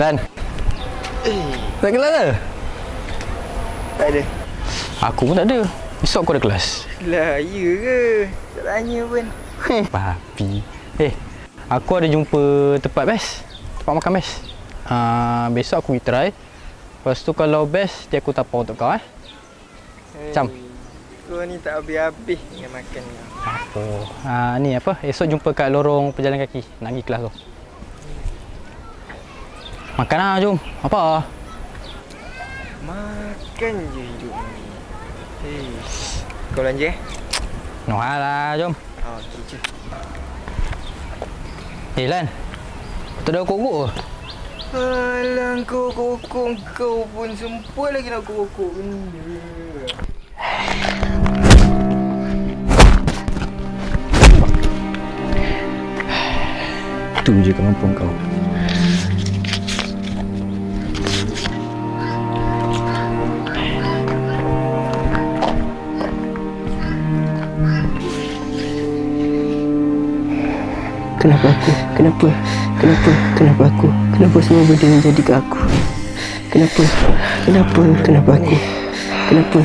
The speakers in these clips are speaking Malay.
Lan, tak kelas ke? Tak ada. Aku pun tak ada. Esok aku ada kelas. Lah, ya ke? Tak tanya pun. Papi. Aku ada jumpa tempat best. Tempat makan best. Besok aku pergi try. Lepas tu kalau best, dia aku tapau untuk kau Macam? Kau ni tak habis-habis dengan makan kau. Apa? Ni apa? Esok jumpa kat lorong pejalan kaki. Nak pergi kelas tu. Makan lah, jom. Apa? Makan je hidup ni. Kau belanja No lah, jom. Okey je. Lan. Tak ada kokok ke? Alah, kau kokok kau pun sempoi lagi nak kokok benda. Itu je kemampuan kau. Kenapa aku? Kenapa aku? Kenapa semua benda menjadi ke aku? Kenapa aku? Kenapa?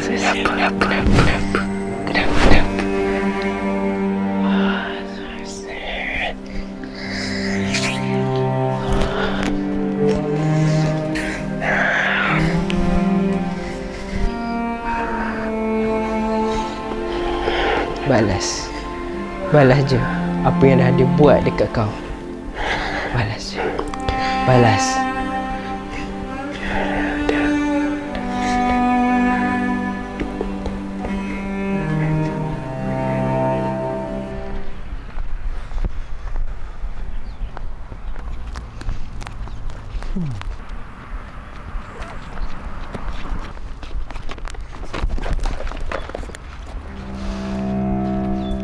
Balas je apa yang dah dia buat dekat kau. Balas je. Balas.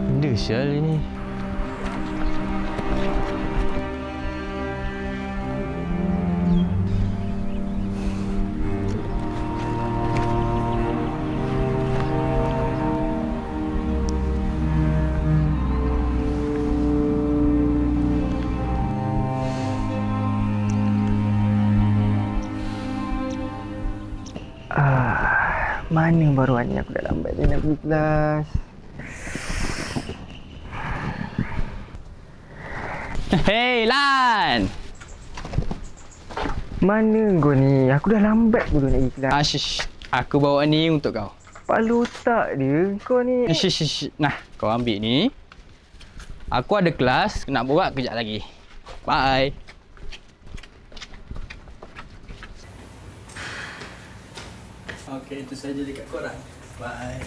Benda sial ni. Mana baru ni aku dah lambat je nak pergi kelas. Hei Lan. Mana kau ni? Aku dah lambat pun nak pergi kelas. Shish. Aku bawa ni untuk kau. Kepala otak dia kau ni. Shish. Nah, kau ambil ni. Aku ada kelas, nak buat kejap lagi. Bye. Okey, itu saja dekat korang. Bye.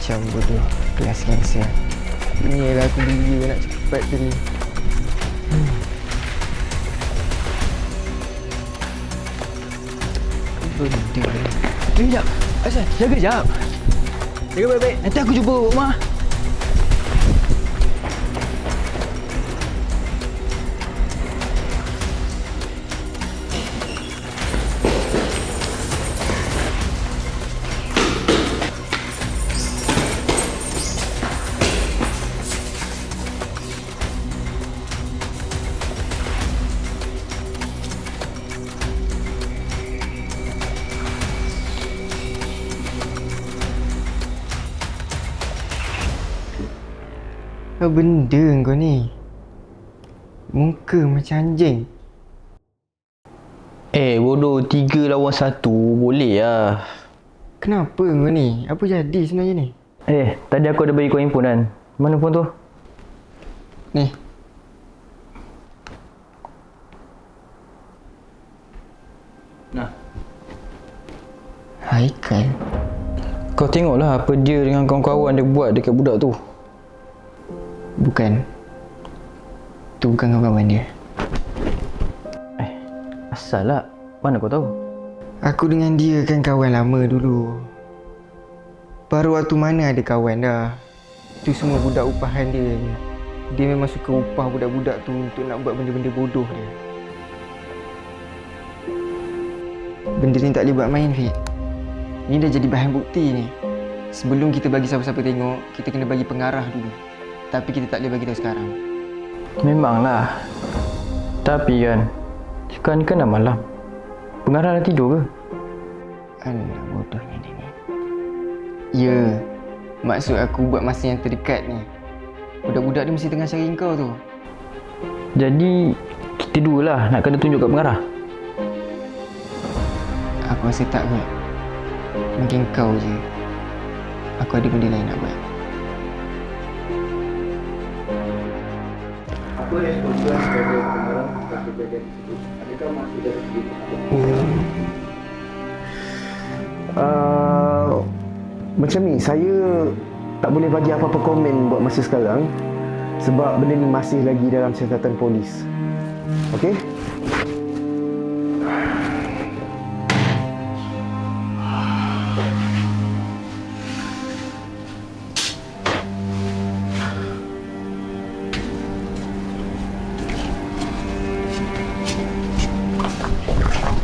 Macam bodoh kelas cancel. Inilah aku dia nak cepat tadi. Benda ni. Jap. Asal, jaga jap. Jaga baik-baik. Nanti aku jumpa rumah. Apa benda kau ni? Muka macam anjing. Bodoh, 3 lawan 1 boleh lah. Kenapa kau ni? Apa jadi sebenarnya ni? Tadi aku ada bagi kau handphone kan. Mana phone tu? Ni. Nah. Haikal. Kau tengoklah apa dia dengan kawan-kawan dia buat dekat budak tu. Bukan. Tu bukan kawan dia. Asal lah. Mana kau tahu? Aku dengan dia kan kawan lama dulu. Baru waktu mana ada kawan dah. Tu semua budak upahan dia ni. Dia memang suka upah budak-budak tu untuk nak buat benda-benda bodoh dia. Benda ni tak boleh buat main, Fik. Ni dah jadi bahan bukti ni. Sebelum kita bagi siapa-siapa tengok, kita kena bagi pengarah dulu. Tapi kita tak boleh bagi tahu sekarang. Memanglah. Tapi kan, sekarang ni kan dah malam. Pengarah dah tidur ke? Alah bodohnya dia ni. Ya, maksud aku buat masa yang terdekat ni. Budak-budak dia mesti tengah cari kau tu. Jadi, kita dua lah nak kena tunjuk kat pengarah. Aku rasa tak kot. Mungkin kau je. Aku ada benda lain nak buat. Apa respon tuan sebagai pengarah atas kejadian tersebut? Adakah masih ada sedikit? Macam ni, saya tak boleh bagi apa-apa komen buat masa sekarang sebab benda ni masih lagi dalam siasatan polis. Okey?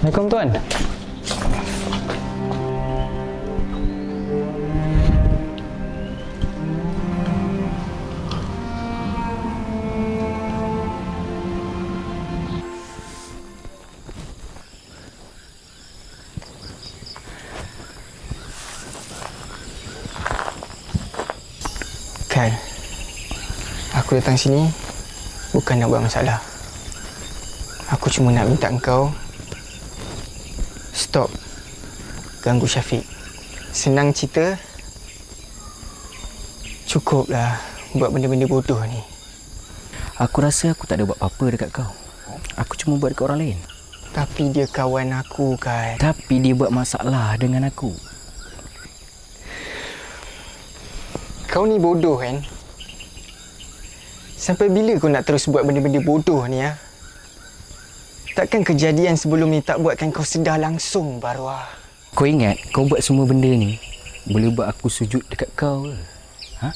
Assalamualaikum tuan. Kan, aku datang sini bukan nak buat masalah. Aku cuma nak minta engkau stop ganggu Syafiq. Senang cerita, cukuplah buat benda-benda bodoh ni. Aku rasa aku tak ada buat apa-apa dekat kau. Aku cuma buat dekat orang lain. Tapi dia kawan aku kan. Tapi dia buat masalah dengan aku. Kau ni bodoh kan? Sampai bila kau nak terus buat benda-benda bodoh ni ya? Takkan kejadian sebelum ni tak buatkan kau sedar langsung baru ah. Kau ingat kau buat semua benda ni boleh buat aku sujud dekat kau ke? Ha?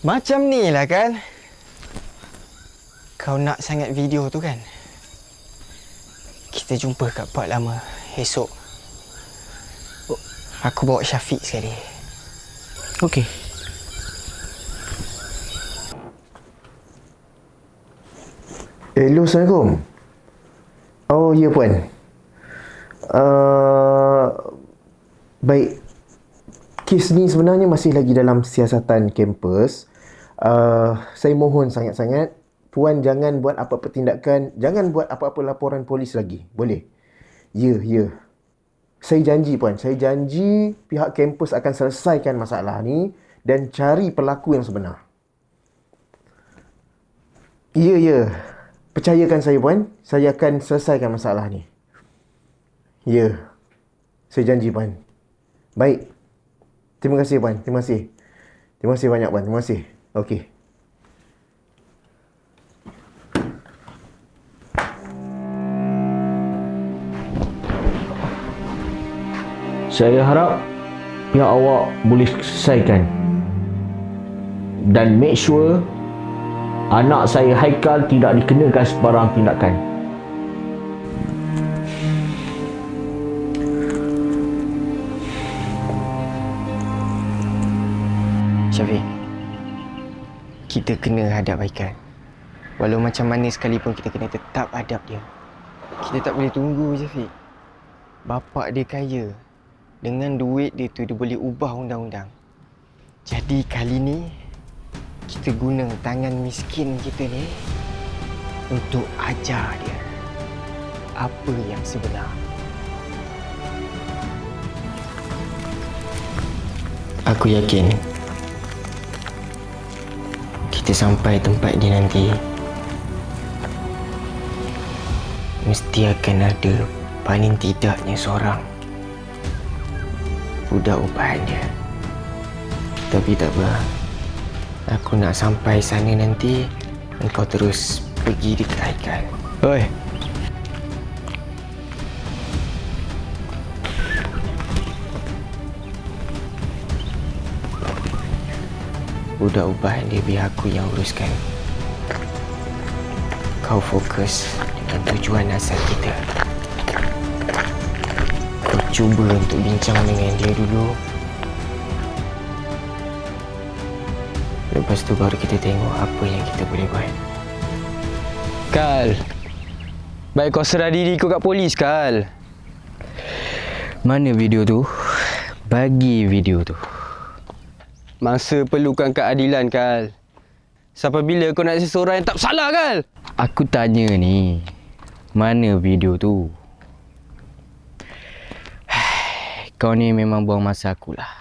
Macam ni lah kan? Kau nak sangat video tu kan? Kita jumpa kat Pak Lama esok. Aku bawa Syafiq sekali. Okey. Hello, Assalamualaikum. Oh, ya puan. Baik. Kes ni sebenarnya masih lagi dalam siasatan kampus. Saya mohon sangat-sangat puan jangan buat apa-apa tindakan, jangan buat apa-apa laporan polis lagi. Boleh? Ya. Saya janji puan, saya janji pihak kampus akan selesaikan masalah ni dan cari pelaku yang sebenar. Ya. Percayakan saya puan, saya akan selesaikan masalah ni. Ya. Saya janji puan. Baik. Terima kasih puan, terima kasih. Terima kasih banyak puan, terima kasih. Okey. Saya harap pihak awak boleh selesaikan dan make sure anak saya Haikal tidak dikenakan sebarang tindakan. Syafiq, kita kena hadap Haikal. Walau macam mana sekalipun kita kena tetap hadap dia. Kita tak boleh tunggu, Syafiq. Bapak dia kaya. Dengan duit dia tu dia boleh ubah undang-undang. Jadi kali ni kita guna tangan miskin kita ni untuk ajar dia apa yang sebenar. Aku yakin kita sampai tempat dia nanti, mesti akan ada paling tidaknya seorang budak upahan dia. Tapi tak apa, aku nak sampai sana nanti, engkau terus pergi dekat Haikal. Oi, Budak upahan dia biar aku yang uruskan. Kau fokus dengan tujuan asal kita. Kau cuba untuk bincang dengan dia dulu. Lepas tu baru kita tengok apa yang kita boleh buat. Kal. Baik kau serah diri kau kat polis, Kal. Mana video tu? Bagi video tu. Mangsa perlukan keadilan, Kal. Sampai bila kau nak seseorang yang tak bersalah, Kal? Aku tanya ni, mana video tu? Kau ni memang buang masa akulah.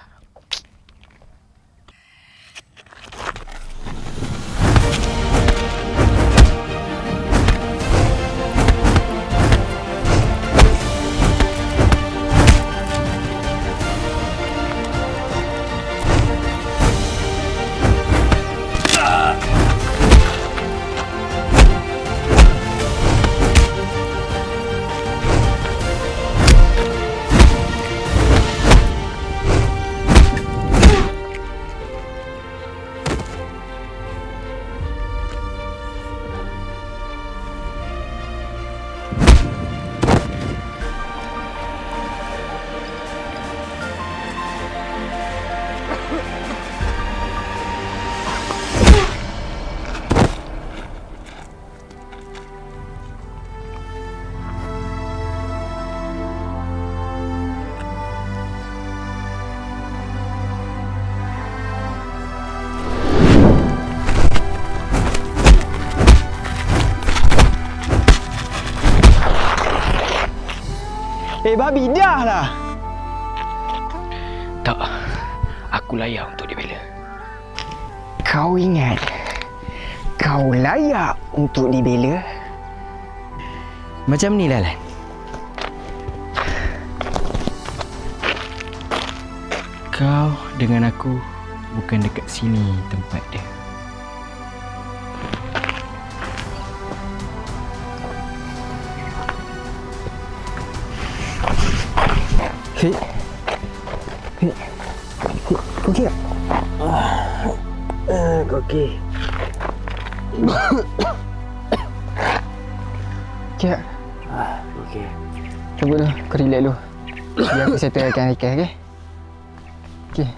Babi, dah lah. Tak, aku layak untuk dibela. Kau ingat kau layak untuk dibela? Macam ni lah, Lan. Kau dengan aku bukan dekat sini tempat dia. Hei. Hei. Kau okey tak? Kau okey? Okey tak? Okey. Cuba dulu, kau relax dulu. Biar aku settlekan Haikal, okey? Okey.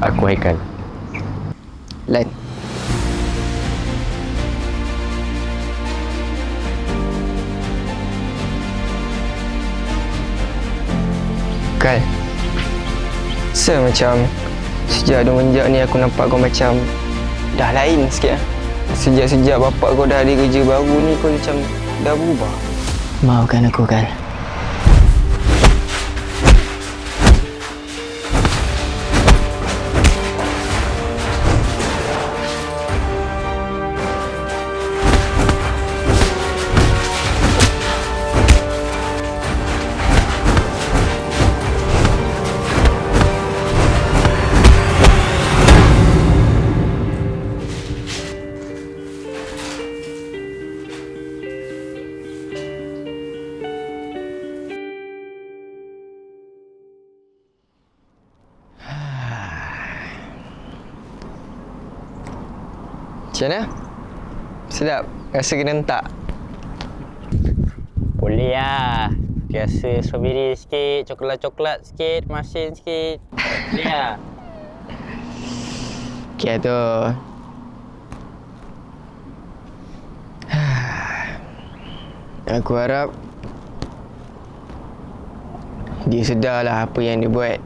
Aku Haikal. Lan. Kal, macam sejak semenjak ni aku nampak kau macam dah lain sikit lah. Sejak bapak kau dah ada kerja baru ni kau macam dah berubah. Maafkan aku, Kal. Macam mana? Sedap? Rasa kena hentak? Boleh lah. Biasa strawberry sikit, coklat-coklat sikit, masin sikit. Boleh lah. Okay tu. Aku harap dia sedarlah apa yang dia buat.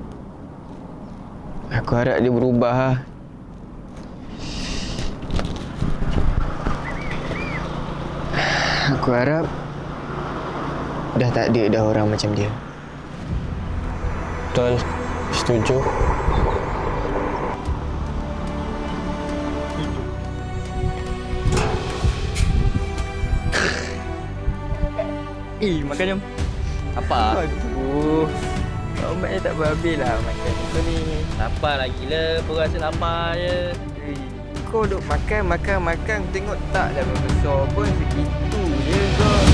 Aku harap dia berubah lah. Aku harap dah tak ada dah orang macam dia. Betul. Setuju. Makan jom. Apa? Aduh. Omat tak berhabis lah makan kau ni. Lapar lagi lah. Perut rasa lapar je. Kau duk makan. Tengok tak dah besar pun segitu je kau.